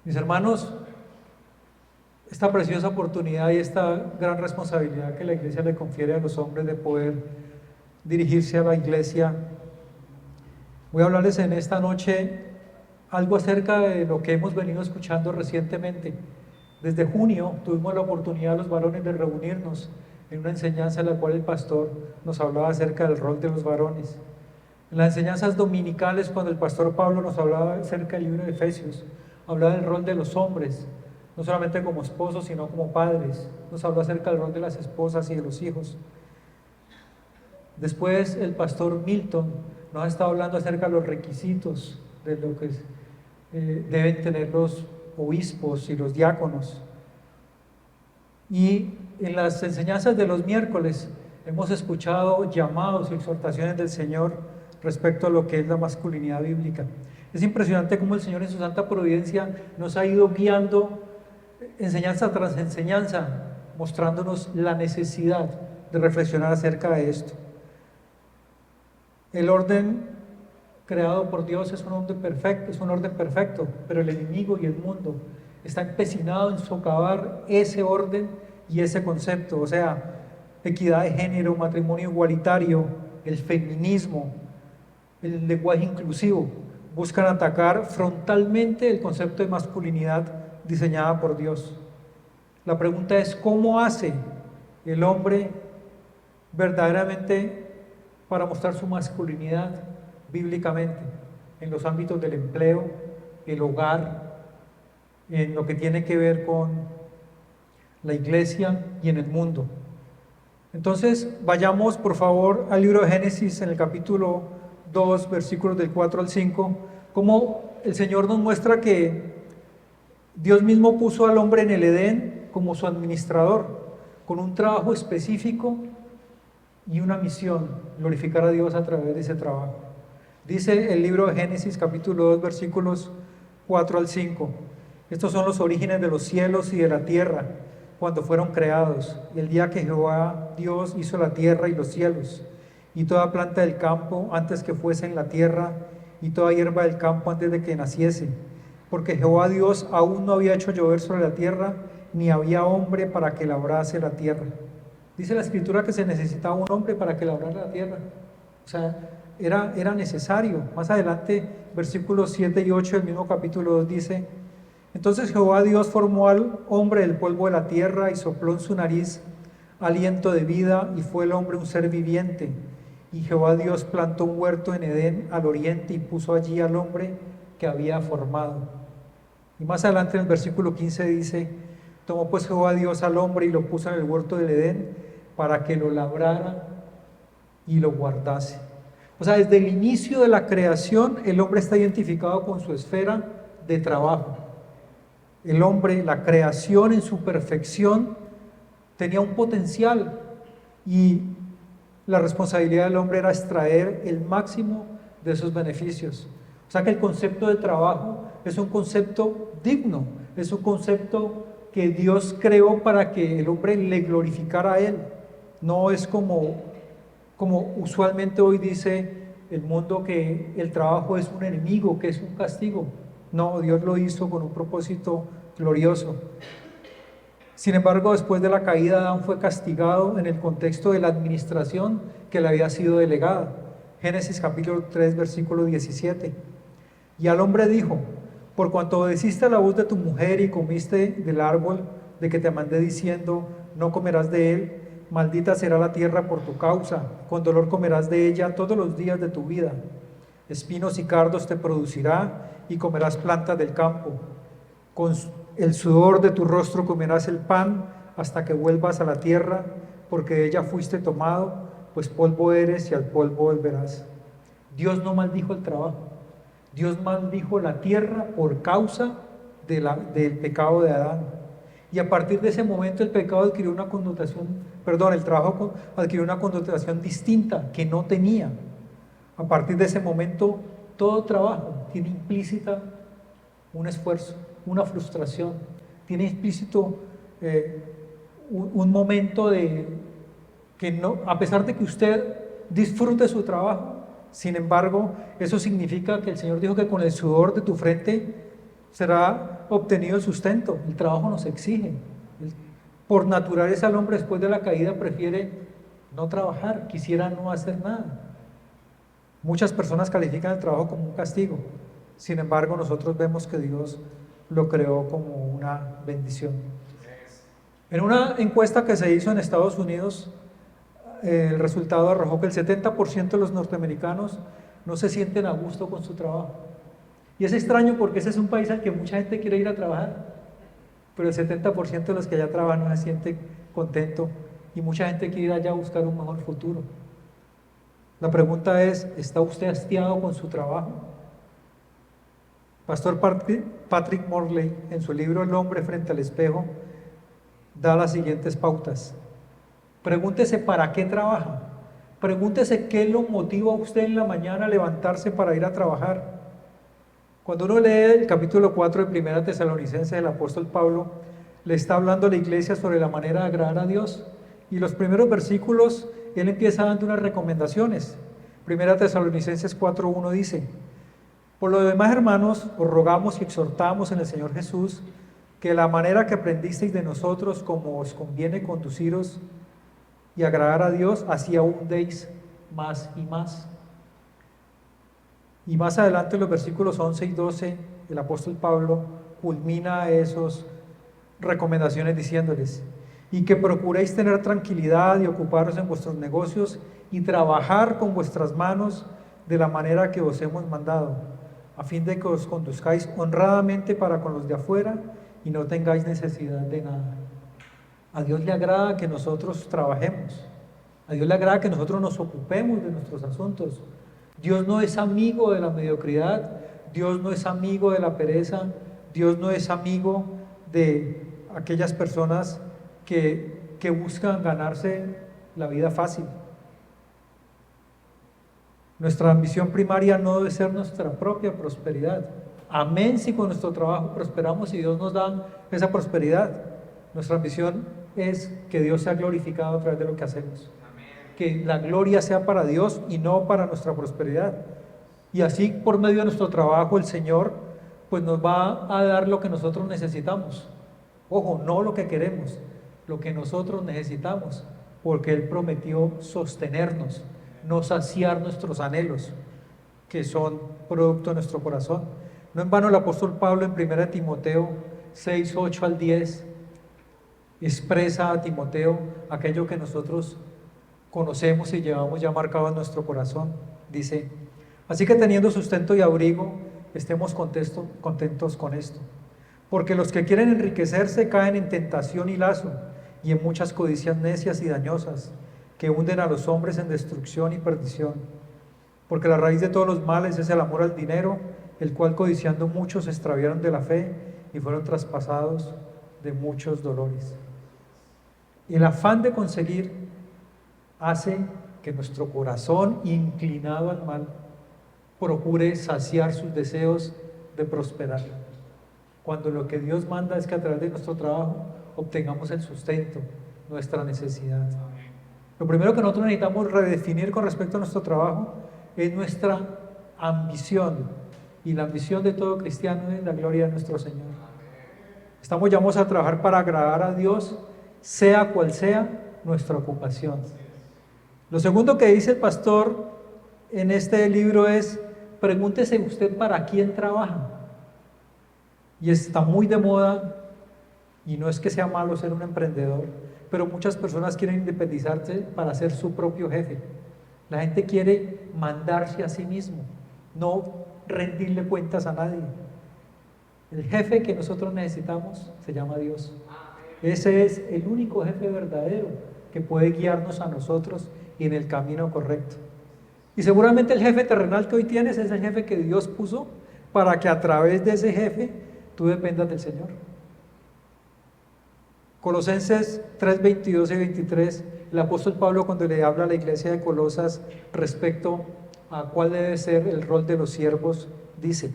Mis hermanos, esta preciosa oportunidad y esta gran responsabilidad que la iglesia le confiere a los hombres de poder dirigirse a la iglesia, voy a hablarles en esta noche algo acerca de lo que hemos venido escuchando recientemente. Desde junio tuvimos la oportunidad los varones de reunirnos en una enseñanza en la cual el pastor nos hablaba acerca del rol de los varones. En las enseñanzas dominicales, cuando el pastor Pablo nos hablaba acerca del libro de Efesios, hablaba del rol de los hombres, no solamente como esposos, sino como padres. Nos habló acerca del rol de las esposas y de los hijos. Después el pastor Milton nos ha estado hablando acerca de los requisitos de lo que deben tener los obispos y los diáconos. Y en las enseñanzas de los miércoles hemos escuchado llamados y exhortaciones del Señor respecto a lo que es la masculinidad bíblica. Es impresionante cómo el Señor en su santa providencia nos ha ido guiando enseñanza tras enseñanza, mostrándonos la necesidad de reflexionar acerca de esto. El orden creado por Dios es un orden perfecto, pero el enemigo y el mundo está empecinado en socavar ese orden y ese concepto, o sea, equidad de género, matrimonio igualitario, el feminismo, el lenguaje inclusivo. Buscan atacar frontalmente el concepto de masculinidad diseñada por Dios. La pregunta es, ¿cómo hace el hombre verdaderamente para mostrar su masculinidad bíblicamente en los ámbitos del empleo, el hogar, en lo que tiene que ver con la iglesia y en el mundo? Entonces, vayamos por favor al libro de Génesis en el capítulo 2, versículos del 4 al 5, como el Señor nos muestra que Dios mismo puso al hombre en el Edén como su administrador, con un trabajo específico y una misión: glorificar a Dios a través de ese trabajo. Dice el libro de Génesis capítulo 2 versículos 4 al 5: estos son los orígenes de los cielos y de la tierra cuando fueron creados, y el día que Jehová Dios hizo la tierra y los cielos, y toda planta del campo antes que fuese en la tierra, y toda hierba del campo antes de que naciese, porque Jehová Dios aún no había hecho llover sobre la tierra, ni había hombre para que labrase la tierra. Dice la escritura que se necesitaba un hombre para que labrara la tierra. O sea, era necesario. Más adelante, versículos 7 y 8 del mismo capítulo 2 dice: entonces Jehová Dios formó al hombre del polvo de la tierra y sopló en su nariz aliento de vida, y fue el hombre un ser viviente. Y Jehová Dios plantó un huerto en Edén al oriente y puso allí al hombre que había formado. Y más adelante en el versículo 15 dice: tomó pues Jehová Dios al hombre y lo puso en el huerto del Edén para que lo labrara y lo guardase. O sea, desde el inicio de la creación el hombre está identificado con su esfera de trabajo. El hombre, la creación en su perfección, tenía un potencial, y la responsabilidad del hombre era extraer el máximo de esos beneficios. O sea que el concepto de trabajo es un concepto digno, es un concepto que Dios creó para que el hombre le glorificara a Él. No es como usualmente hoy dice el mundo, que el trabajo es un enemigo, que es un castigo. No, Dios lo hizo con un propósito glorioso. Sin embargo, después de la caída, Adán fue castigado en el contexto de la administración que le había sido delegada. Génesis capítulo 3, versículo 17. Y al hombre dijo: por cuanto obedeciste a la voz de tu mujer y comiste del árbol de que te mandé diciendo, no comerás de él, maldita será la tierra por tu causa, con dolor comerás de ella todos los días de tu vida. Espinos y cardos te producirá, y comerás plantas del campo. Con el sudor de tu rostro comerás el pan hasta que vuelvas a la tierra, porque de ella fuiste tomado, pues polvo eres y al polvo volverás. Dios no maldijo el trabajo, Dios maldijo la tierra por causa del pecado de Adán. Y a partir de ese momento el pecado adquirió una connotación, el trabajo adquirió una connotación distinta que no tenía. A partir de ese momento todo trabajo tiene implícita un esfuerzo, una frustración, tiene implícito un momento de que no, a pesar de que usted disfrute su trabajo, sin embargo, eso significa que el Señor dijo que con el sudor de tu frente será obtenido el sustento. El trabajo nos exige. Por naturaleza el hombre después de la caída prefiere no trabajar, quisiera no hacer nada. Muchas personas califican el trabajo como un castigo. Sin embargo, nosotros vemos que Dios lo creó como una bendición. En una encuesta que se hizo en Estados Unidos, el resultado arrojó que el 70% de los norteamericanos no se sienten a gusto con su trabajo. Y es extraño porque ese es un país al que mucha gente quiere ir a trabajar, pero el 70% de los que allá trabajan no se sienten contentos y mucha gente quiere ir allá a buscar un mejor futuro. La pregunta es, ¿está usted hastiado con su trabajo? Pastor Patrick Morley, en su libro El hombre frente al espejo, da las siguientes pautas. Pregúntese para qué trabaja. Pregúntese qué lo motiva a usted en la mañana a levantarse para ir a trabajar. Cuando uno lee el capítulo 4 de 1 Tesalonicenses, el apóstol Pablo le está hablando a la iglesia sobre la manera de agradar a Dios. Y los primeros versículos, él empieza dando unas recomendaciones. 1 Tesalonicenses 4:1 dice: por lo demás, hermanos, os rogamos y exhortamos en el Señor Jesús que la manera que aprendisteis de nosotros, como os conviene conduciros y agradar a Dios, así abundéis más y más. Y más adelante en los versículos 11 y 12, el apóstol Pablo culmina esas recomendaciones diciéndoles: y que procuréis tener tranquilidad y ocuparos en vuestros negocios y trabajar con vuestras manos de la manera que os hemos mandado, a fin de que os conduzcáis honradamente para con los de afuera y no tengáis necesidad de nada. A Dios le agrada que nosotros trabajemos, a Dios le agrada que nosotros nos ocupemos de nuestros asuntos. Dios no es amigo de la mediocridad, Dios no es amigo de la pereza, Dios no es amigo de aquellas personas que buscan ganarse la vida fácil. Nuestra ambición primaria no debe ser nuestra propia prosperidad. Amén si con nuestro trabajo prosperamos y Dios nos da esa prosperidad. Nuestra ambición es que Dios sea glorificado a través de lo que hacemos. Amén. Que la gloria sea para Dios y no para nuestra prosperidad. Y así por medio de nuestro trabajo el Señor pues nos va a dar lo que nosotros necesitamos. Ojo, no lo que queremos, lo que nosotros necesitamos, porque Él prometió sostenernos, no saciar nuestros anhelos, que son producto de nuestro corazón. No en vano el apóstol Pablo en 1 Timoteo 6, 8 al 10 expresa a Timoteo aquello que nosotros conocemos y llevamos ya marcado en nuestro corazón. Dice: así que teniendo sustento y abrigo, estemos contentos con esto, porque los que quieren enriquecerse caen en tentación y lazo, y en muchas codicias necias y dañosas, que hunden a los hombres en destrucción y perdición. Porque la raíz de todos los males es el amor al dinero, el cual codiciando muchos se extraviaron de la fe y fueron traspasados de muchos dolores. Y el afán de conseguir hace que nuestro corazón, inclinado al mal, procure saciar sus deseos de prosperar, cuando lo que Dios manda es que a través de nuestro trabajo obtengamos el sustento, nuestra necesidad. Lo primero que nosotros necesitamos redefinir con respecto a nuestro trabajo es nuestra ambición, y la ambición de todo cristiano es la gloria de nuestro Señor. Estamos llamados a trabajar para agradar a Dios, sea cual sea nuestra ocupación. Lo segundo que dice el pastor en este libro es: pregúntese usted para quién trabaja. Y está muy de moda, y no es que sea malo ser un emprendedor, pero muchas personas quieren independizarse para ser su propio jefe. La gente quiere mandarse a sí mismo, no rendirle cuentas a nadie. El jefe que nosotros necesitamos se llama Dios. Ese es el único jefe verdadero que puede guiarnos a nosotros y en el camino correcto. Y seguramente el jefe terrenal que hoy tienes es el jefe que Dios puso para que a través de ese jefe tú dependas del Señor. Colosenses 3, 22 y 23, el apóstol Pablo, cuando le habla a la iglesia de Colosas respecto a cuál debe ser el rol de los siervos, dice: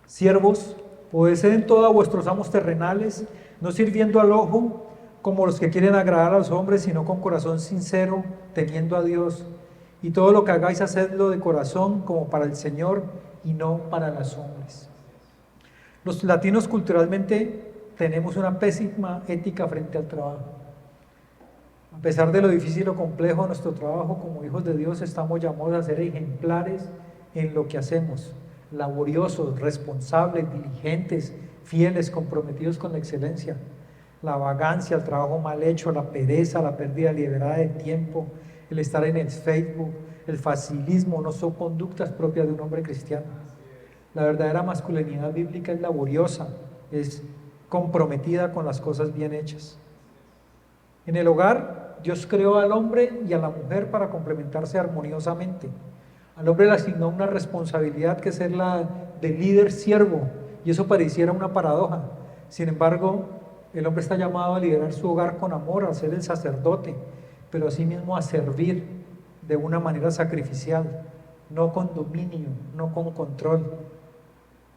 siervos, obedeced en todo a vuestros amos terrenales, no sirviendo al ojo como los que quieren agradar a los hombres, sino con corazón sincero, temiendo a Dios. Y todo lo que hagáis, hacedlo de corazón como para el Señor y no para los hombres. Los latinos culturalmente tenemos una pésima ética frente al trabajo. A pesar de lo difícil o complejo de nuestro trabajo, como hijos de Dios estamos llamados a ser ejemplares en lo que hacemos, laboriosos, responsables, diligentes, fieles, comprometidos con la excelencia. La vagancia, el trabajo mal hecho, la pereza, la pérdida deliberada de tiempo, el estar en el Facebook, el facilismo, no son conductas propias de un hombre cristiano. La verdadera masculinidad bíblica es laboriosa, es comprometida con las cosas bien hechas. En el hogar, Dios creó al hombre y a la mujer para complementarse armoniosamente. Al hombre le asignó una responsabilidad que es ser la de líder siervo, y eso pareciera una paradoja. Sin embargo, el hombre está llamado a liderar su hogar con amor, a ser el sacerdote, pero asimismo a servir de una manera sacrificial, no con dominio, no con control.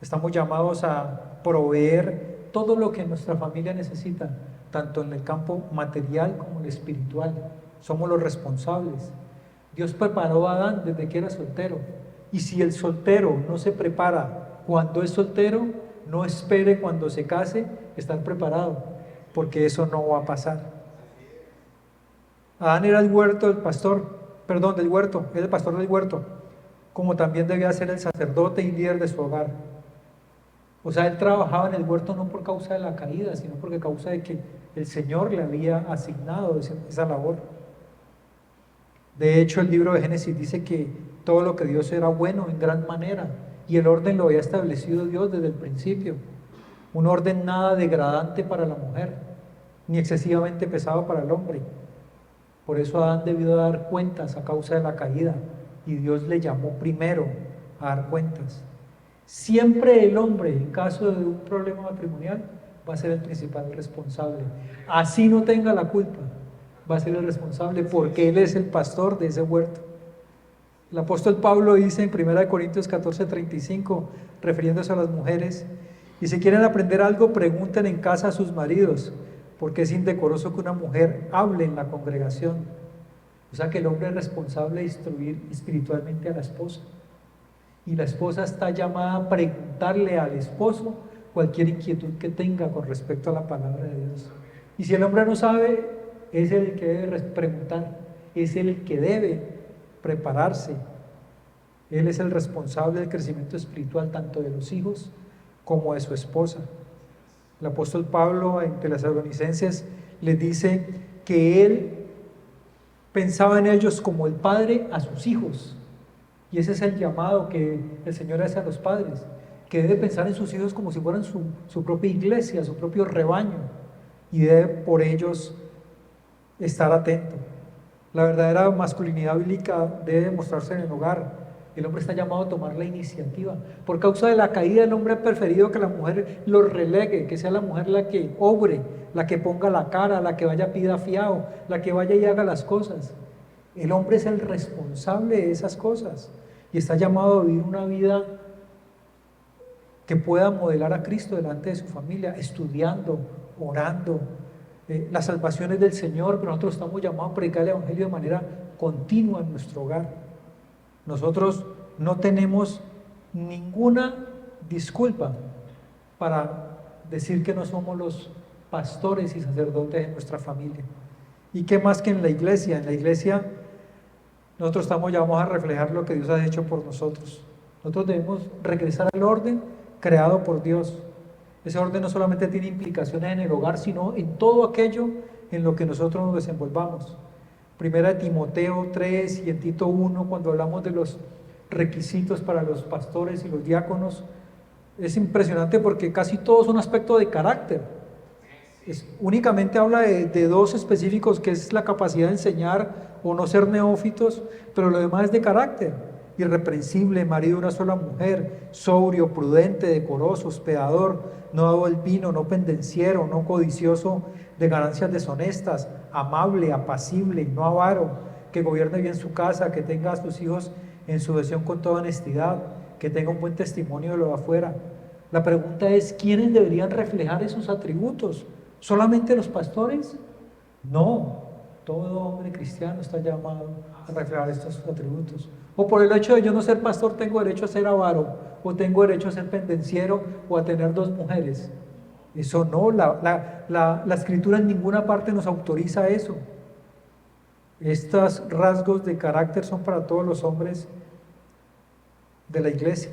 Estamos llamados a proveer todo lo que nuestra familia necesita, tanto en el campo material como en el espiritual. Somos los responsables. Dios preparó a Adán desde que era soltero, y si el soltero no se prepara cuando es soltero, no espere cuando se case estar preparado, porque eso no va a pasar. Adán era el huerto del pastor, del huerto, era el pastor del huerto, como también debía ser el sacerdote y líder de su hogar. O sea, él trabajaba en el huerto no por causa de la caída, sino por causa de que el Señor le había asignado esa labor. De hecho, el libro de Génesis dice que todo lo que Dios era bueno en gran manera, y el orden lo había establecido Dios desde el principio. Un orden nada degradante para la mujer, ni excesivamente pesado para el hombre. Por eso Adán debió dar cuentas a causa de la caída, y Dios le llamó primero a dar cuentas. Siempre el hombre, en caso de un problema matrimonial, va a ser el principal responsable. Así no tenga la culpa, va a ser el responsable porque él es el pastor de ese huerto. El apóstol Pablo dice en 1 Corintios 14:35, refiriéndose a las mujeres: y si quieren aprender algo, pregunten en casa a sus maridos, porque es indecoroso que una mujer hable en la congregación. O sea que el hombre es responsable de instruir espiritualmente a la esposa, y la esposa está llamada a preguntarle al esposo cualquier inquietud que tenga con respecto a la palabra de Dios. Y si el hombre no sabe, es el que debe preguntar, es el que debe prepararse. Él es el responsable del crecimiento espiritual tanto de los hijos como de su esposa. El apóstol Pablo en Tesalonicenses les dice que él pensaba en ellos como el padre a sus hijos, y ese es el llamado que el Señor hace a los padres, que debe pensar en sus hijos como si fueran su propia iglesia, su propio rebaño, y debe por ellos estar atento. La verdadera masculinidad bíblica debe demostrarse en el hogar. El hombre está llamado a tomar la iniciativa. Por causa de la caída, el hombre ha preferido que la mujer lo relegue, que sea la mujer la que obre, la que ponga la cara, la que vaya pida fiado, la que vaya y haga las cosas. El hombre es el responsable de esas cosas y está llamado a vivir una vida que pueda modelar a Cristo delante de su familia, estudiando, orando. La salvación es del Señor, pero nosotros estamos llamados a predicar el Evangelio de manera continua en nuestro hogar. Nosotros no tenemos ninguna disculpa para decir que no somos los pastores y sacerdotes de nuestra familia. ¿Y qué más que en la iglesia? En la iglesia nosotros estamos llamados a reflejar lo que Dios ha hecho por nosotros. Nosotros debemos regresar al orden creado por Dios. Ese orden no solamente tiene implicaciones en el hogar, sino en todo aquello en lo que nosotros nos desenvolvamos. Primera de Timoteo 3 y en Tito 1, cuando hablamos de los requisitos para los pastores y los diáconos, es impresionante porque casi todo es un aspecto de carácter. Únicamente habla de dos específicos, que es la capacidad de enseñar o no ser neófitos, pero lo demás es de carácter: irreprensible, marido de una sola mujer, sobrio, prudente, decoroso, hospedador, no dado el vino, no pendenciero, no codicioso de ganancias deshonestas, amable, apacible, no avaro, que gobierne bien su casa, que tenga a sus hijos en sujeción con toda honestidad, que tenga un buen testimonio de lo de afuera. La pregunta es: ¿quiénes deberían reflejar esos atributos? ¿Solamente los pastores? No, todo hombre cristiano está llamado a reflejar estos atributos. O por el hecho de yo no ser pastor tengo derecho a ser avaro, o tengo derecho a ser pendenciero, o a tener 2 mujeres. Eso no, la Escritura en ninguna parte nos autoriza eso. Estos rasgos de carácter son para todos los hombres de la iglesia.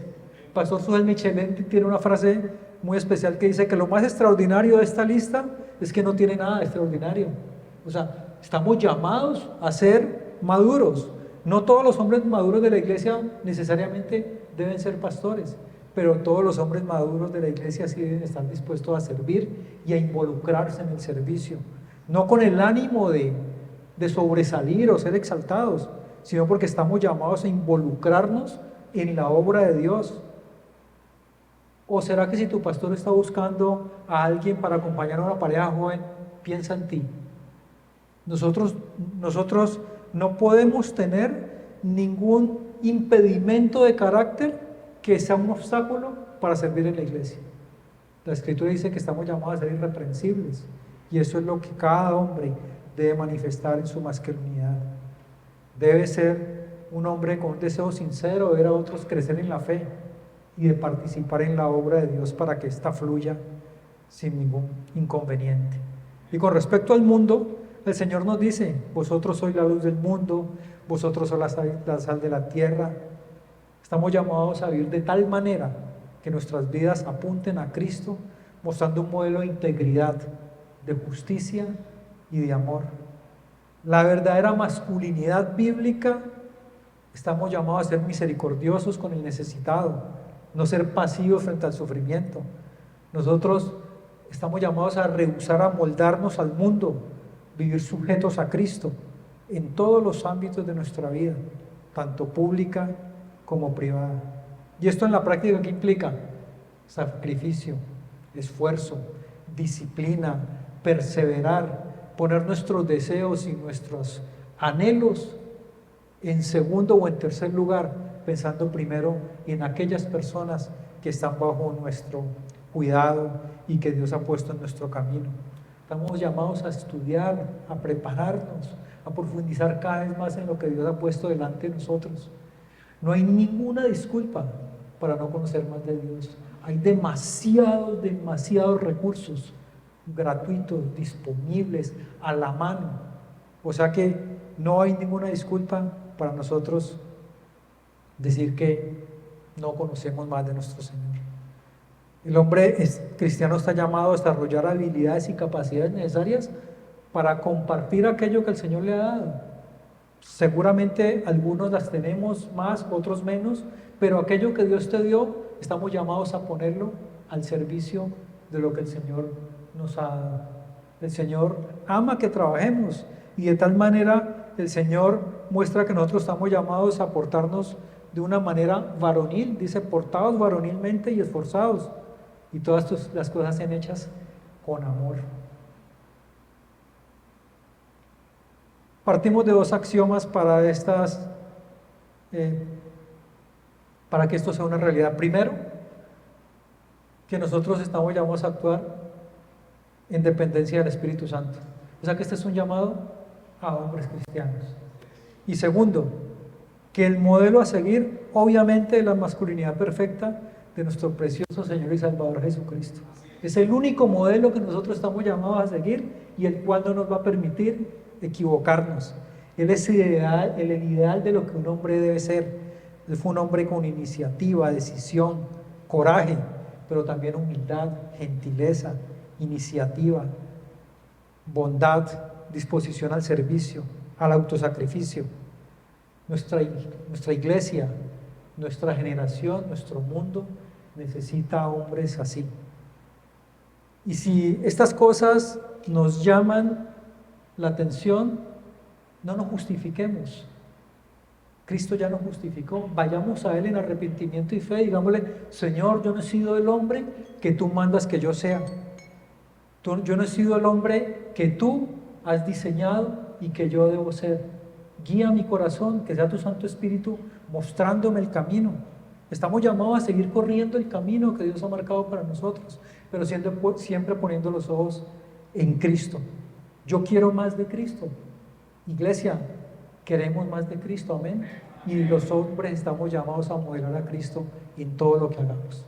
Pastor Sujel Michelén tiene una frase muy especial que dice que lo más extraordinario de esta lista es que no tiene nada de extraordinario. O sea, estamos llamados a ser maduros. No todos los hombres maduros de la iglesia necesariamente deben ser pastores, pero todos los hombres maduros de la iglesia sí deben estar dispuestos a servir y a involucrarse en el servicio. No con el ánimo de sobresalir o ser exaltados, sino porque estamos llamados a involucrarnos en la obra de Dios. ¿O será que si tu pastor está buscando a alguien para acompañar a una pareja joven, piensa en ti? Nosotros no podemos tener ningún impedimento de carácter que sea un obstáculo para servir en la iglesia. La Escritura dice que estamos llamados a ser irreprensibles, y eso es lo que cada hombre debe manifestar en su masculinidad. Debe ser un hombre con un deseo sincero de ver a otros crecer en la fe y de participar en la obra de Dios para que ésta fluya sin ningún inconveniente. Y con respecto al mundo, el Señor nos dice: vosotros sois la luz del mundo, vosotros sois la sal de la tierra. Estamos llamados a vivir de tal manera que nuestras vidas apunten a Cristo, mostrando un modelo de integridad, de justicia y de amor. La verdadera masculinidad bíblica, estamos llamados a ser misericordiosos con el necesitado, no ser pasivos frente al sufrimiento. Nosotros estamos llamados a rehusar amoldarnos al mundo, vivir sujetos a Cristo en todos los ámbitos de nuestra vida, tanto pública como privada. ¿Y esto en la práctica qué implica? Sacrificio, esfuerzo, disciplina, perseverar, poner nuestros deseos y nuestros anhelos en segundo o en tercer lugar, pensando primero en aquellas personas que están bajo nuestro cuidado y que Dios ha puesto en nuestro camino. Estamos llamados a estudiar, a prepararnos, a profundizar cada vez más en lo que Dios ha puesto delante de nosotros. No hay ninguna disculpa para no conocer más de Dios. Hay demasiados recursos gratuitos, disponibles, a la mano. O sea que no hay ninguna disculpa para nosotros decir que no conocemos más de nuestro Señor. El hombre cristiano está llamado a desarrollar habilidades y capacidades necesarias para compartir aquello que el Señor le ha dado. Seguramente algunos las tenemos más, otros menos, pero aquello que Dios te dio, estamos llamados a ponerlo al servicio de lo que el Señor nos ha dado. El Señor ama que trabajemos, y de tal manera el Señor muestra que nosotros estamos llamados a portarnos de una manera varonil. Dice: portaos varonilmente y esforzados, y todas las cosas sean hechas con amor. Partimos de 2 axiomas para que esto sea una realidad. Primero, que nosotros estamos llamados a actuar en dependencia del Espíritu Santo. O sea que este es un llamado a hombres cristianos. Y segundo, que el modelo a seguir, obviamente, es la masculinidad perfecta de nuestro precioso Señor y Salvador Jesucristo. Es el único modelo que nosotros estamos llamados a seguir, y el cual no nos va a permitir equivocarnos. Él es el ideal de lo que un hombre debe ser. Él fue un hombre con iniciativa, decisión, coraje, pero también humildad, gentileza, iniciativa, bondad, disposición al servicio, al autosacrificio. Nuestra iglesia, nuestra generación, nuestro mundo necesita hombres así. Y si estas cosas nos llaman la atención, no nos justifiquemos. Cristo ya nos justificó. Vayamos a Él en arrepentimiento y fe. Digámosle: Señor, yo no he sido el hombre que tú mandas que yo sea. Yo no he sido el hombre que tú has diseñado y que yo debo ser. Guía mi corazón, que sea tu Santo Espíritu mostrándome el camino. Estamos llamados a seguir corriendo el camino que Dios ha marcado para nosotros, pero siempre poniendo los ojos en Cristo. Yo quiero más de Cristo. Iglesia, queremos más de Cristo, amén. Y los hombres estamos llamados a modelar a Cristo en todo lo que hagamos.